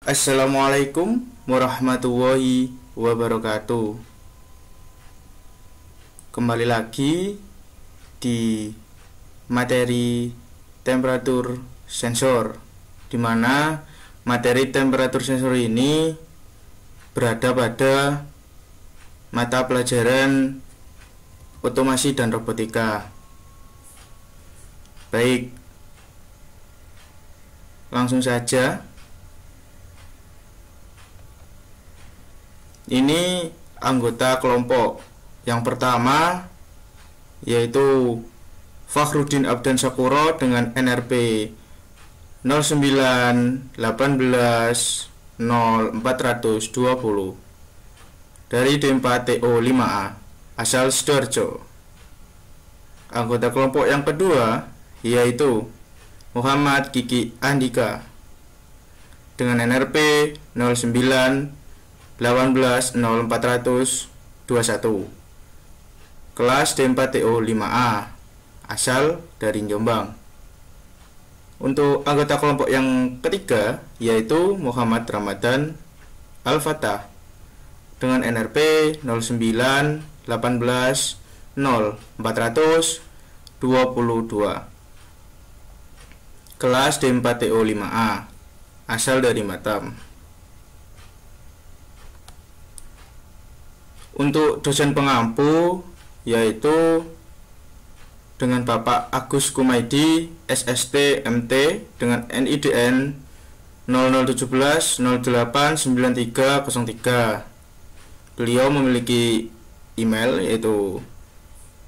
Assalamualaikum warahmatullahi wabarakatuh. Kembali lagi di materi temperatur sensor, di mana materi temperatur sensor ini berada pada mata pelajaran otomasi dan robotika. Baik, langsung saja. Ini anggota kelompok yang pertama, yaitu Fakhruddin Abdan Sakuro dengan NRP 09180420 dari D4TO5A asal Sidoarjo. Anggota kelompok yang kedua yaitu Muhammad Kiki Andika dengan NRP 09180421 kelas D4TO5A asal dari Jombang. Untuk anggota kelompok yang ketiga yaitu Muhammad Ramadan Al-Fatah dengan NRP 09180422 kelas D4TO5A asal dari Batam. Untuk dosen pengampu yaitu dengan Bapak Agus Kumaydi SST MT dengan NIDN 0017089303. Beliau memiliki email yaitu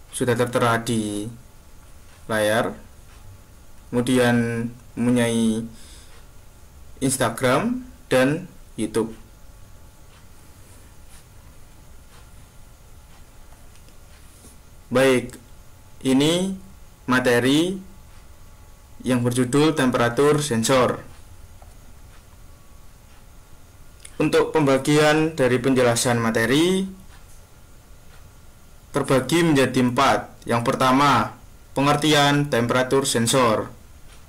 sudah tertera di layar, kemudian mempunyai Instagram dan YouTube. Baik, ini materi yang berjudul temperatur sensor. Untuk pembagian dari penjelasan materi terbagi menjadi 4. Yang pertama, pengertian temperatur sensor.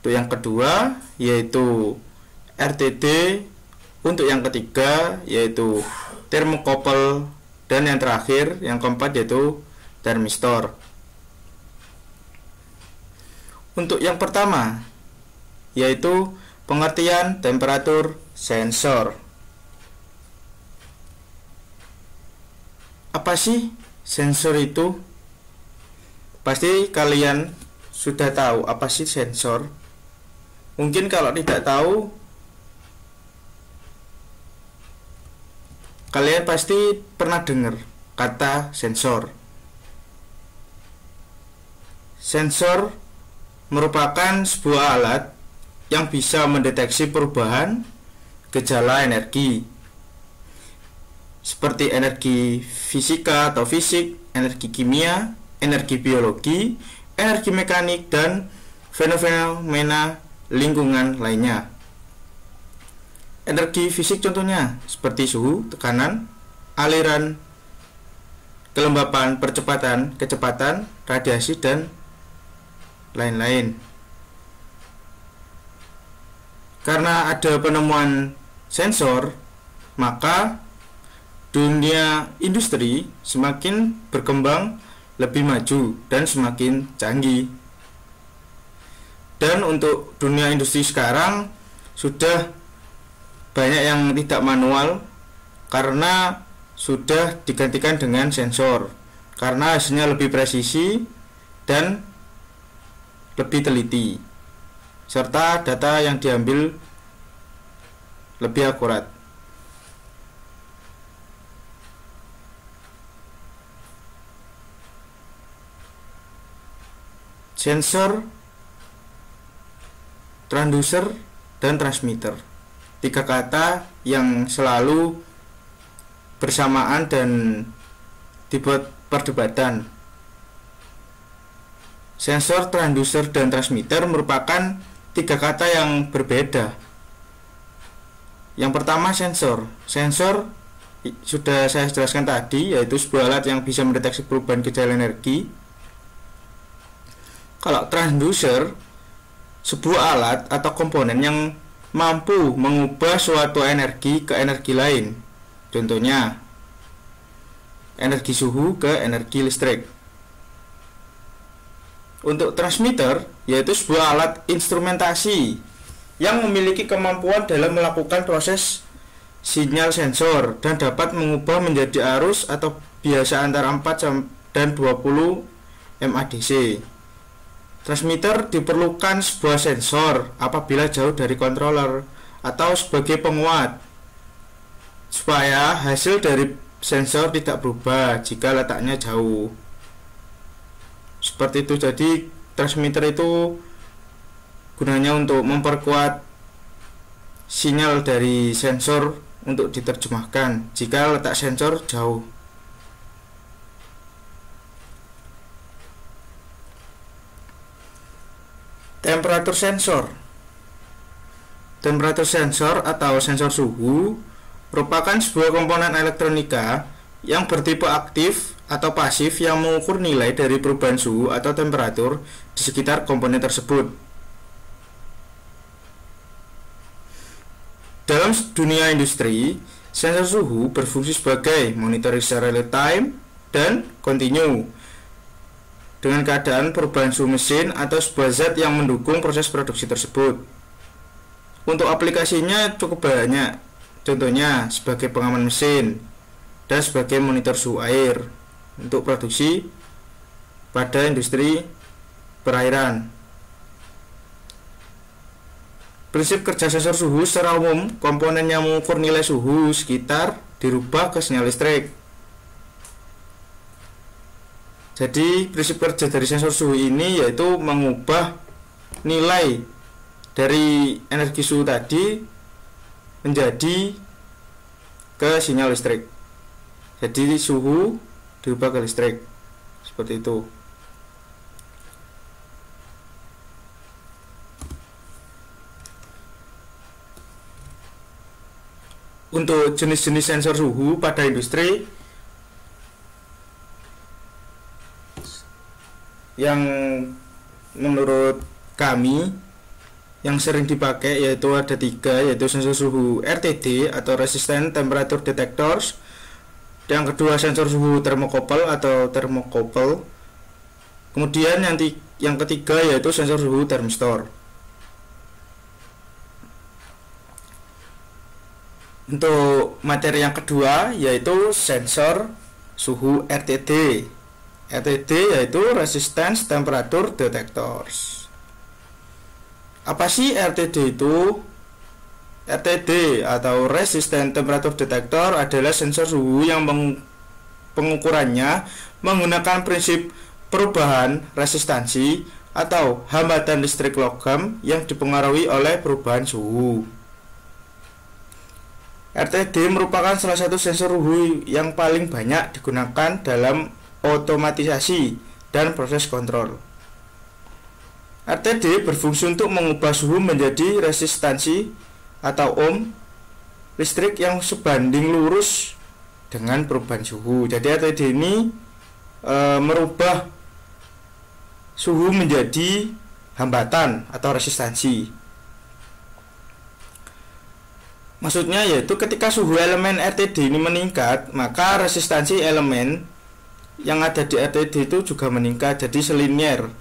Untuk yang kedua yaitu RTD. Untuk yang ketiga yaitu thermocouple, dan yang terakhir yang keempat yaitu termistor. Untuk yang pertama yaitu pengertian temperatur sensor. Apa sih sensor itu? Pasti kalian sudah tahu apa sih sensor. Mungkin kalau tidak tahu, kalian pasti pernah dengar kata sensor. Sensor merupakan sebuah alat yang bisa mendeteksi perubahan gejala energi seperti energi fisika atau fisik, energi kimia, energi biologi, energi mekanik, dan fenomena lingkungan lainnya. Energi fisik contohnya seperti suhu, tekanan, aliran, kelembapan, percepatan, kecepatan, radiasi, dan lain-lain. Karena ada penemuan sensor, maka dunia industri semakin berkembang, lebih maju, dan semakin canggih. Dan untuk dunia industri sekarang sudah banyak yang tidak manual karena sudah digantikan dengan sensor, karena hasilnya lebih presisi dan lebih teliti, serta data yang diambil lebih akurat. Sensor, transducer, dan transmitter, 3 kata yang selalu bersamaan dan dibuat perdebatan. Sensor, transducer, dan transmitter merupakan 3 kata yang berbeda. Yang pertama sensor. Sensor sudah saya jelaskan tadi, yaitu sebuah alat yang bisa mendeteksi perubahan gejala energi. Kalau transducer, sebuah alat atau komponen yang mampu mengubah suatu energi ke energi lain. Contohnya, energi suhu ke energi listrik. Untuk transmitter, yaitu sebuah alat instrumentasi yang memiliki kemampuan dalam melakukan proses sinyal sensor dan dapat mengubah menjadi arus atau biasa antara 4 dan 20 mAdc. Transmitter diperlukan sebuah sensor apabila jauh dari controller atau sebagai penguat supaya hasil dari sensor tidak berubah jika letaknya jauh. Seperti itu. Jadi transmitter itu gunanya untuk memperkuat sinyal dari sensor untuk diterjemahkan jika letak sensor jauh. Temperatur sensor. Temperatur sensor atau sensor suhu merupakan sebuah komponen elektronika yang bertipe aktif atau pasif yang mengukur nilai dari perubahan suhu atau temperatur di sekitar komponen tersebut. Dalam dunia industri, sensor suhu berfungsi sebagai monitoring secara real time dan kontinu dengan keadaan perubahan suhu mesin atau sebuah zat yang mendukung proses produksi tersebut. Untuk aplikasinya cukup banyak, contohnya sebagai pengaman mesin dan sebagai monitor suhu air untuk produksi pada industri perairan. Prinsip kerja sensor suhu secara umum, komponen yang mengukur nilai suhu sekitar dirubah ke sinyal listrik. Jadi prinsip kerja dari sensor suhu ini yaitu mengubah nilai dari energi suhu tadi menjadi ke sinyal listrik. Jadi suhu diubah ke listrik. Seperti itu. Untuk jenis-jenis sensor suhu pada industri yang menurut kami yang sering dipakai yaitu ada 3, yaitu sensor suhu RTD atau Resistant Temperature Detectors, yang kedua sensor suhu thermocouple atau thermocouple, kemudian yang ketiga yaitu sensor suhu thermistor. Untuk materi yang kedua yaitu sensor suhu RTD. RTD yaitu Resistance Temperature Detectors. Apa sih RTD itu? RTD atau Resistant Temperature Detector adalah sensor suhu yang pengukurannya menggunakan prinsip perubahan resistansi atau hambatan listrik logam yang dipengaruhi oleh perubahan suhu. RTD merupakan salah satu sensor suhu yang paling banyak digunakan dalam otomatisasi dan proses kontrol. RTD berfungsi untuk mengubah suhu menjadi resistansi atau ohm listrik yang sebanding lurus dengan perubahan suhu. Jadi RTD ini merubah suhu menjadi hambatan atau resistansi. Maksudnya yaitu ketika suhu elemen RTD ini meningkat, maka resistansi elemen yang ada di RTD itu juga meningkat, jadi selinier.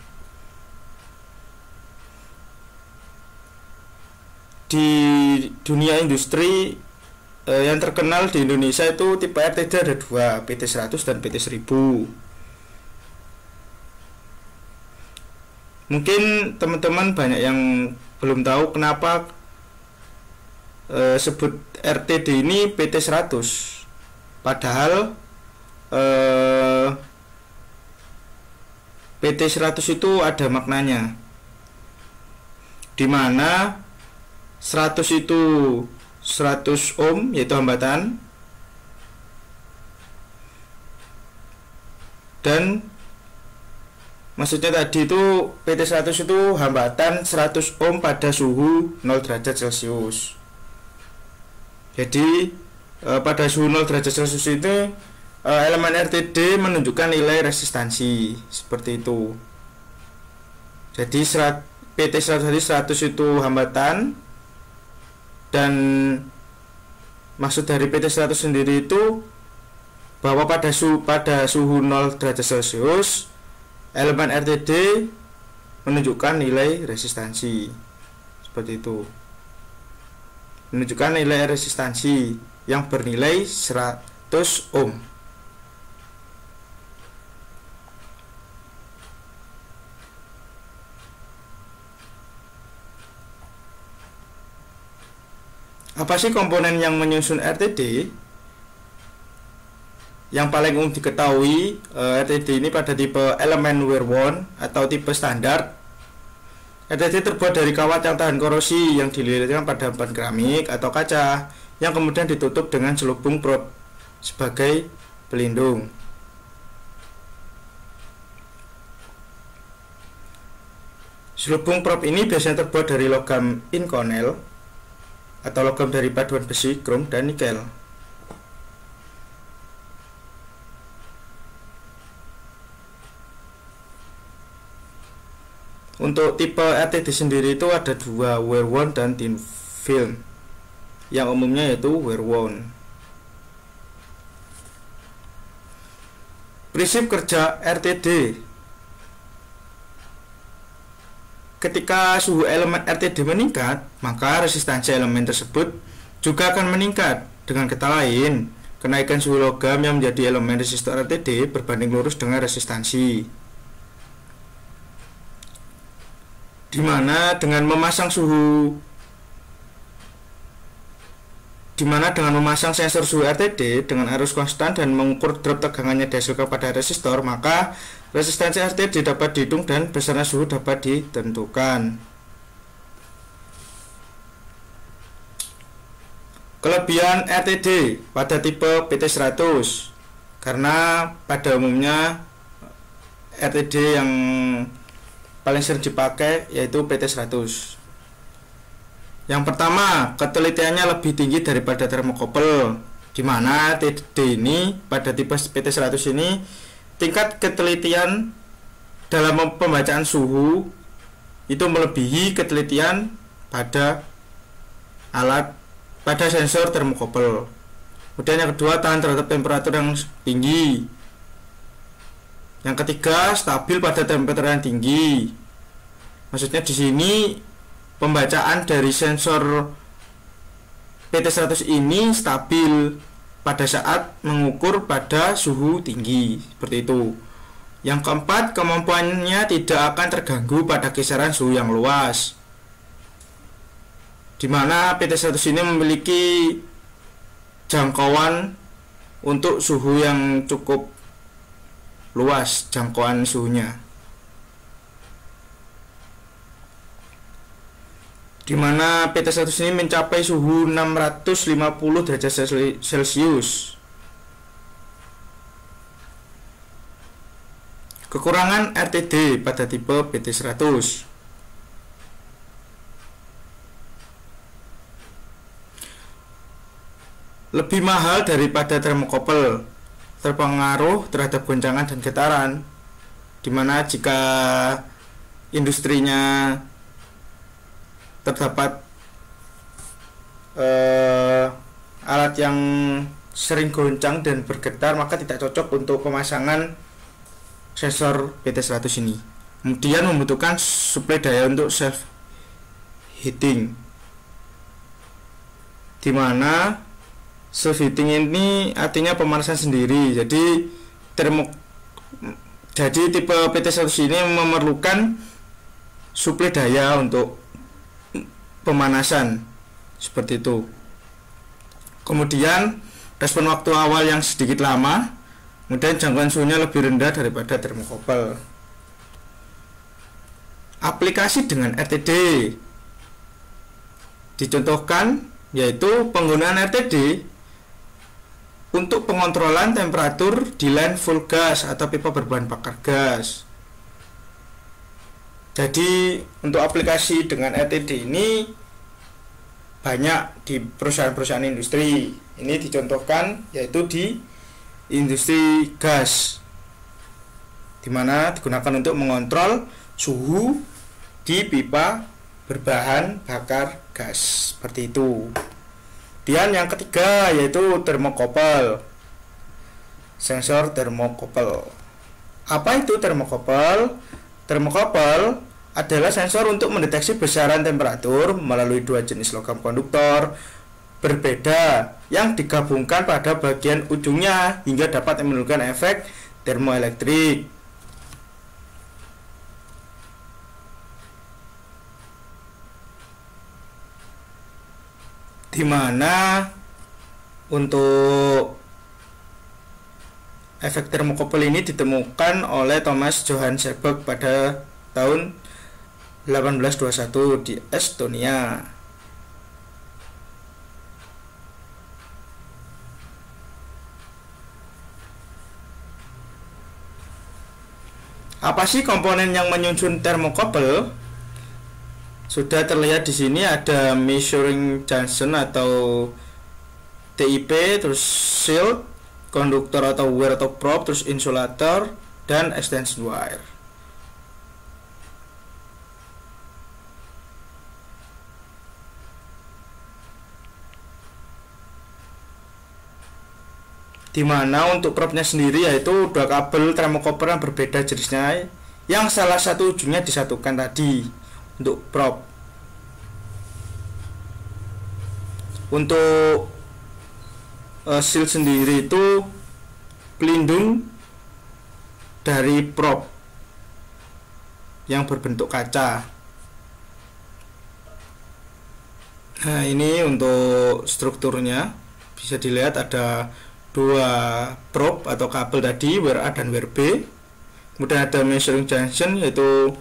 Di dunia industri yang terkenal di Indonesia itu tipe RTD ada 2, PT100 dan PT1000. Mungkin teman-teman banyak yang belum tahu kenapa sebut RTD ini PT100, padahal PT100 itu ada maknanya, dimana 100 itu 100 ohm yaitu hambatan, dan maksudnya tadi itu PT100 itu hambatan 100 ohm pada suhu 0 derajat Celcius. Jadi pada suhu 0 derajat Celcius itu elemen RTD menunjukkan nilai resistansi seperti itu. Jadi PT100 itu hambatan, Dan maksud dari PT100 sendiri itu bahwa pada suhu 0 derajat Celcius elemen RTD menunjukkan nilai resistansi. Seperti itu. Menunjukkan nilai resistansi yang bernilai 100 ohm. Apa sih komponen yang menyusun RTD? Yang paling umum diketahui, RTD ini pada tipe elemen wear worn atau tipe standar. RTD terbuat dari kawat yang tahan korosi yang dililitkan pada ban keramik atau kaca yang kemudian ditutup dengan selubung prop sebagai pelindung. Selubung prop ini biasanya terbuat dari logam inconel atau logam dari paduan besi, krom, dan nikel. Untuk tipe RTD sendiri itu ada dua, wear worn dan thin film. Yang umumnya yaitu wear worn. Prinsip kerja RTD. Ketika suhu elemen RTD meningkat, maka resistansi elemen tersebut juga akan meningkat. Dengan kata lain, kenaikan suhu logam yang menjadi elemen resistor RTD berbanding lurus dengan resistansi. Dimana dengan memasang sensor suhu RTD dengan arus konstan dan mengukur drop tegangannya dihasilkan pada resistor, maka resistansi RTD dapat dihitung dan besaran suhu dapat ditentukan. Kelebihan RTD pada tipe PT100, karena pada umumnya RTD yang paling sering dipakai yaitu PT100. Yang pertama, ketelitiannya lebih tinggi daripada termokouple, di mana TD ini pada tipe PT100 ini tingkat ketelitian dalam pembacaan suhu itu melebihi ketelitian pada sensor termokouple. Kemudian yang kedua, tahan terhadap temperatur yang tinggi. Yang ketiga, stabil pada temperatur yang tinggi. Maksudnya di sini pembacaan dari sensor PT100 ini stabil pada saat mengukur pada suhu tinggi, seperti itu. Yang keempat, kemampuannya tidak akan terganggu pada kisaran suhu yang luas, di mana PT100 ini memiliki jangkauan untuk suhu yang cukup luas, jangkauan suhunya, di mana PT100 ini mencapai suhu 650 derajat Celcius. Kekurangan RTD pada tipe PT100. Lebih mahal daripada termokouple, terpengaruh terhadap goncangan dan getaran, di mana jika industrinya terdapat alat yang sering goncang dan bergetar, maka tidak cocok untuk pemasangan sensor PT100 ini. Kemudian membutuhkan suplai daya untuk self heating, di mana self heating ini artinya pemanasan sendiri. Jadi tipe PT100 ini memerlukan suplai daya untuk pemanasan, seperti itu. Kemudian respon waktu awal yang sedikit lama, kemudian jangkauan suhunya lebih rendah daripada termokouple. Aplikasi dengan RTD dicontohkan yaitu penggunaan RTD untuk pengontrolan temperatur di line full gas atau pipa berbahan bakar gas. Jadi untuk aplikasi dengan RTD ini banyak di perusahaan-perusahaan industri. Ini dicontohkan yaitu di industri gas, di mana digunakan untuk mengontrol suhu di pipa berbahan bakar gas, seperti itu. Kemudian yang ketiga yaitu termokopel. Sensor termokopel. Apa itu termokopel? Termokopel adalah sensor untuk mendeteksi besaran temperatur melalui dua jenis logam konduktor berbeda yang digabungkan pada bagian ujungnya hingga dapat menimbulkan efek termoelektrik. Di mana untuk efek termokopel ini ditemukan oleh Thomas Johann Seebeck pada tahun 1821 di Estonia. Apa sih komponen yang menyusun termokopel? Sudah terlihat di sini ada measuring junction atau TIP, terus shield, konduktor atau wire atau probe, terus insulator, dan extension wire. Dimana untuk probe-nya sendiri yaitu dua kabel termokopel yang berbeda jenisnya, yang salah satu ujungnya disatukan tadi untuk probe. Untuk shield sendiri itu pelindung dari probe yang berbentuk kaca. Nah, ini untuk strukturnya bisa dilihat ada dua probe atau kabel tadi, wire A dan wire B. Kemudian ada measuring junction yaitu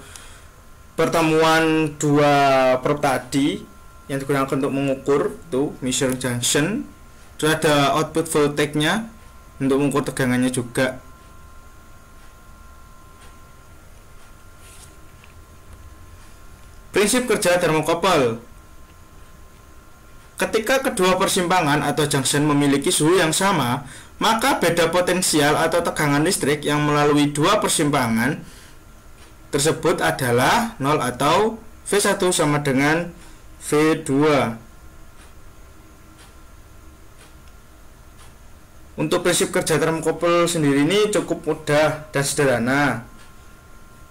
pertemuan dua probe tadi yang digunakan untuk mengukur, itu measuring junction. Terus ada output voltage-nya untuk mengukur tegangannya juga. Prinsip kerja termokopel. Ketika kedua persimpangan atau junction memiliki suhu yang sama, maka beda potensial atau tegangan listrik yang melalui dua persimpangan tersebut adalah 0 atau V1 sama dengan V2. Untuk prinsip kerja termokopel sendiri ini cukup mudah dan sederhana.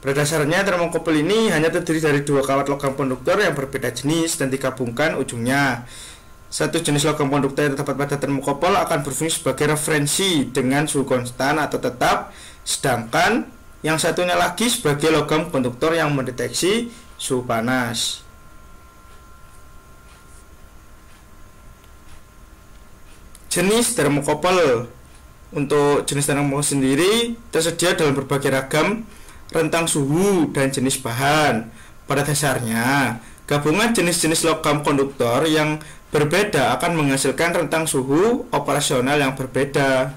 Pada dasarnya termokopel ini hanya terdiri dari dua kawat logam konduktor yang berbeda jenis dan digabungkan ujungnya. Satu jenis logam konduktor yang terdapat pada termokopel akan berfungsi sebagai referensi dengan suhu konstan atau tetap, sedangkan yang satunya lagi sebagai logam konduktor yang mendeteksi suhu panas. Jenis termokopel. Untuk jenis termokopel sendiri tersedia dalam berbagai ragam rentang suhu dan jenis bahan. Pada dasarnya, gabungan jenis-jenis logam konduktor yang berbeda akan menghasilkan rentang suhu operasional yang berbeda.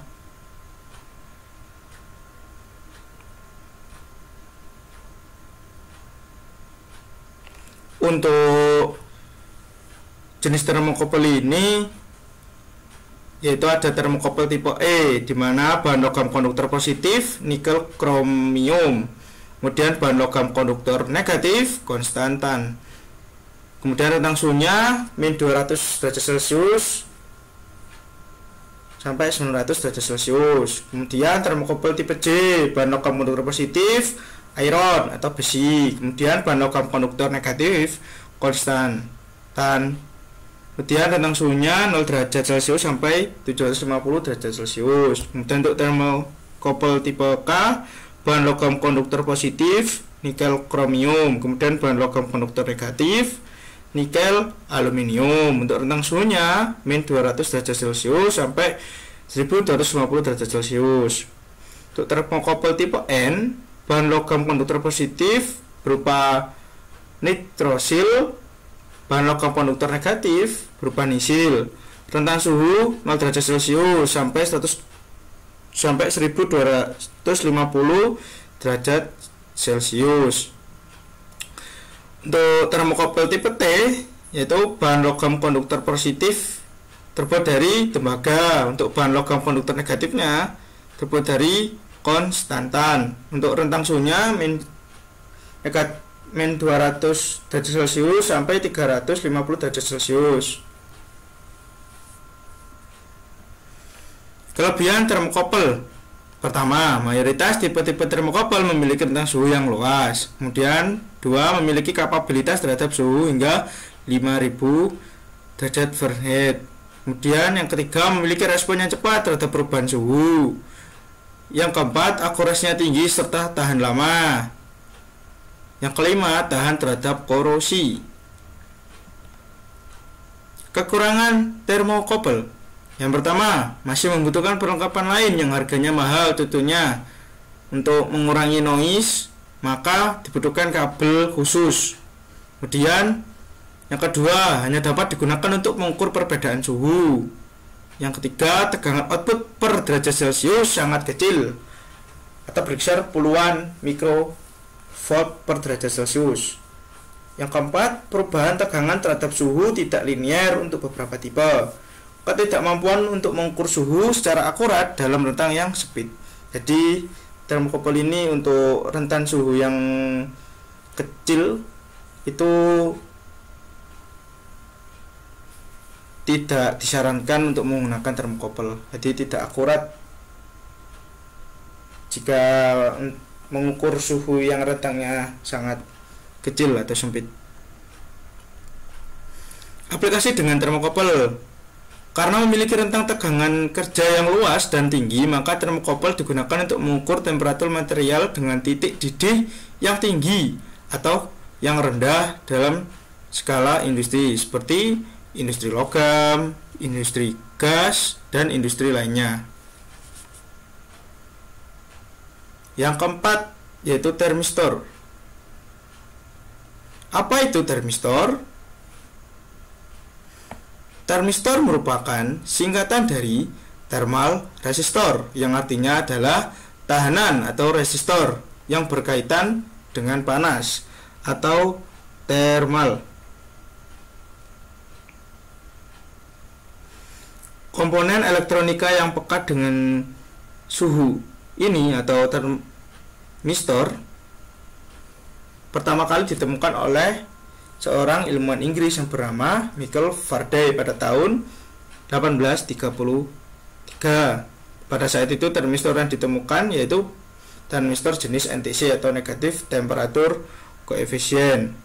Untuk jenis termokopel ini yaitu ada termokopel tipe E, di mana bahan logam konduktor positif nikel kromium. Kemudian bahan logam konduktor negatif konstantan. Kemudian rentang suhunya min 200 derajat Celcius sampai 900 derajat Celcius. Kemudian termokopel tipe J, bahan logam konduktor positif iron atau besi. Kemudian bahan logam konduktor negatif konstantan. Kemudian rentang suhunya 0 derajat Celcius sampai 750 derajat Celcius. Kemudian untuk termokopel tipe K, bahan logam konduktor positif nikel kromium. Kemudian bahan logam konduktor negatif nikel aluminium. Untuk rentang suhunya min 200 derajat Celcius sampai 1250 derajat Celcius. Untuk termokopel tipe N, bahan logam konduktor positif berupa nitrosil, bahan logam konduktor negatif berupa nisil. Rentang suhu 0 derajat Celcius sampai 1250 derajat Celcius. Untuk termokopel tipe T, yaitu bahan logam konduktor positif terbuat dari tembaga. Untuk bahan logam konduktor negatifnya terbuat dari konstantan. Untuk rentang suhunya min min 200 derajat Celcius sampai 350 derajat Celcius. Kelebihan termokopel. Pertama, mayoritas tipe-tipe termokopel memiliki rentang suhu yang luas. Kemudian, dua, memiliki kapabilitas terhadap suhu hingga 5000 derajat Fahrenheit. Kemudian yang ketiga, memiliki respon yang cepat terhadap perubahan suhu. Yang keempat, akurasinya tinggi serta tahan lama. Yang kelima, tahan terhadap korosi. Kekurangan termokopel. Yang pertama, masih membutuhkan perlengkapan lain yang harganya mahal tentunya. Untuk mengurangi noise, maka dibutuhkan kabel khusus. Kemudian, yang kedua, hanya dapat digunakan untuk mengukur perbedaan suhu. Yang ketiga, tegangan output per derajat Celcius sangat kecil atau berkisar puluhan mikrovolt per derajat Celcius. Yang keempat, perubahan tegangan terhadap suhu tidak linear untuk beberapa tipe. Ketidakmampuan untuk mengukur suhu secara akurat dalam rentang yang sempit. Jadi termokopel ini untuk rentan suhu yang kecil itu tidak disarankan untuk menggunakan termokopel. Jadi tidak akurat jika mengukur suhu yang rentangnya sangat kecil atau sempit. Aplikasi dengan termokopel. Karena memiliki rentang tegangan kerja yang luas dan tinggi, maka termokopel digunakan untuk mengukur temperatur material dengan titik didih yang tinggi atau yang rendah dalam skala industri seperti industri logam, industri gas, dan industri lainnya. Yang keempat yaitu termistor. Apa itu termistor? Termistor merupakan singkatan dari thermal resistor, yang artinya adalah tahanan atau resistor yang berkaitan dengan panas atau thermal. Komponen elektronika yang peka dengan suhu ini atau termistor pertama kali ditemukan oleh seorang ilmuwan Inggris yang bernama Michael Faraday pada tahun 1833. Pada saat itu termistor yang ditemukan yaitu termistor jenis NTC atau negatif temperatur koefisien.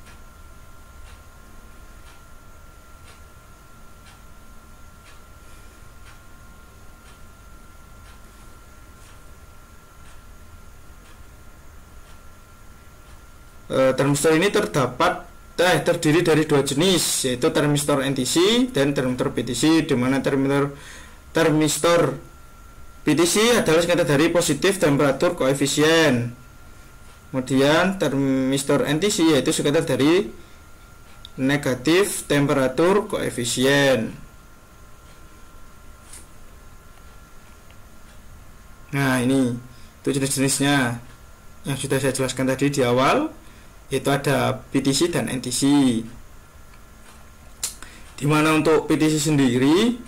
Termistor ini terdiri dari dua jenis, yaitu termistor NTC dan termistor PTC, di mana termistor PTC adalah singkatan dari positif temperatur koefisien. Kemudian termistor NTC yaitu singkatan dari negatif temperatur koefisien. Nah, ini itu jenis-jenisnya yang sudah saya jelaskan tadi di awal, yaitu ada PTC dan NTC. Dimana untuk PTC sendiri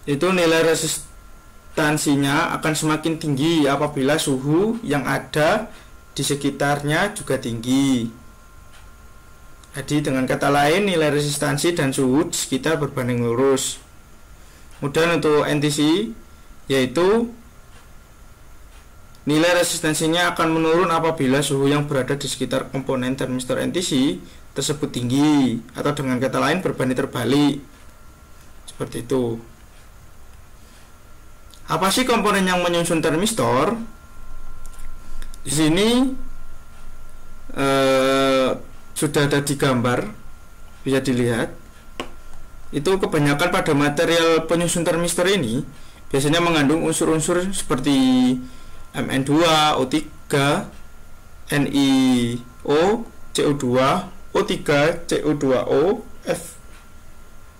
itu nilai resistansinya akan semakin tinggi apabila suhu yang ada di sekitarnya juga tinggi. Jadi dengan kata lain, nilai resistansi dan suhu di sekitar berbanding lurus. Kemudian untuk NTC yaitu nilai resistansinya akan menurun apabila suhu yang berada di sekitar komponen termistor NTC tersebut tinggi, atau dengan kata lain berbanding terbalik. Seperti itu. Apa sih komponen yang menyusun termistor? Di sini sudah ada di gambar, bisa dilihat. Itu kebanyakan pada material penyusun termistor ini biasanya mengandung unsur-unsur seperti Mn2, O3, NiO, CO2, O3, CO2O,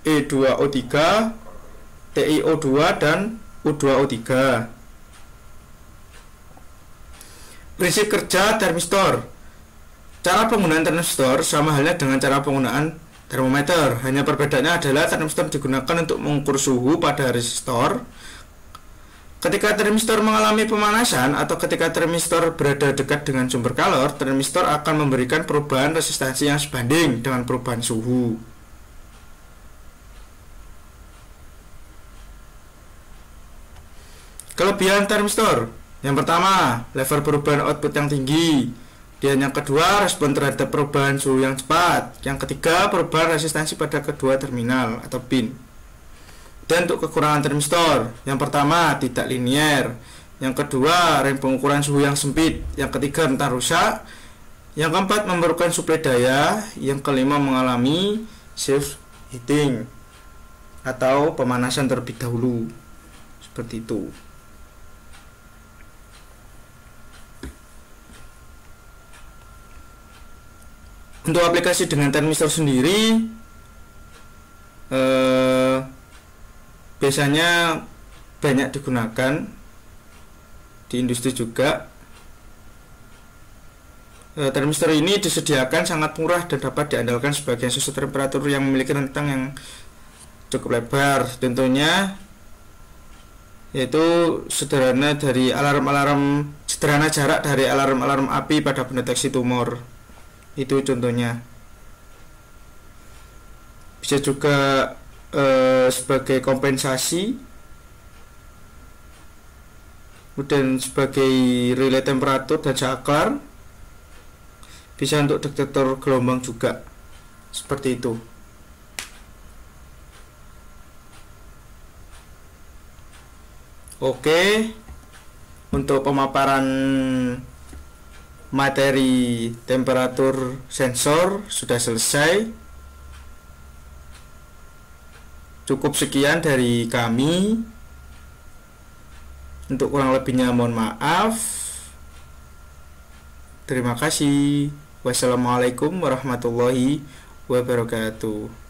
Fe2O3, TiO2, dan O2O3. Prinsip kerja termistor. Cara penggunaan termistor sama halnya dengan cara penggunaan termometer. Hanya perbedaannya adalah termistor digunakan untuk mengukur suhu pada resistor, Ketika termistor mengalami pemanasan atau ketika termistor berada dekat dengan sumber kalor, termistor akan memberikan perubahan resistansi yang sebanding dengan perubahan suhu. Kelebihan termistor: yang pertama, level perubahan output yang tinggi. Dan yang kedua, respon terhadap perubahan suhu yang cepat. Yang ketiga, perubahan resistansi pada kedua terminal atau pin. Dan untuk kekurangan termistor: yang pertama, tidak linear. Yang kedua, rem pengukuran suhu yang sempit. Yang ketiga, rentan rusak. Yang keempat, memerlukan suplai daya. Yang kelima, mengalami self heating atau pemanasan terlebih dahulu. Seperti itu. Untuk aplikasi dengan termistor sendiri, biasanya banyak digunakan di industri juga. Termistor ini disediakan sangat murah dan dapat diandalkan sebagai sensor temperatur yang memiliki rentang yang cukup lebar. Tentunya yaitu sederhana jarak dari alarm-alarm api pada pendeteksi tumor. Itu contohnya. Bisa juga sebagai kompensasi, kemudian sebagai relay temperatur dan saklar, bisa untuk detektor gelombang juga. Seperti itu. Oke, untuk pemaparan materi temperatur sensor sudah selesai. Cukup sekian dari kami. Untuk kurang lebihnya mohon maaf. Terima kasih. Wassalamualaikum warahmatullahi wabarakatuh.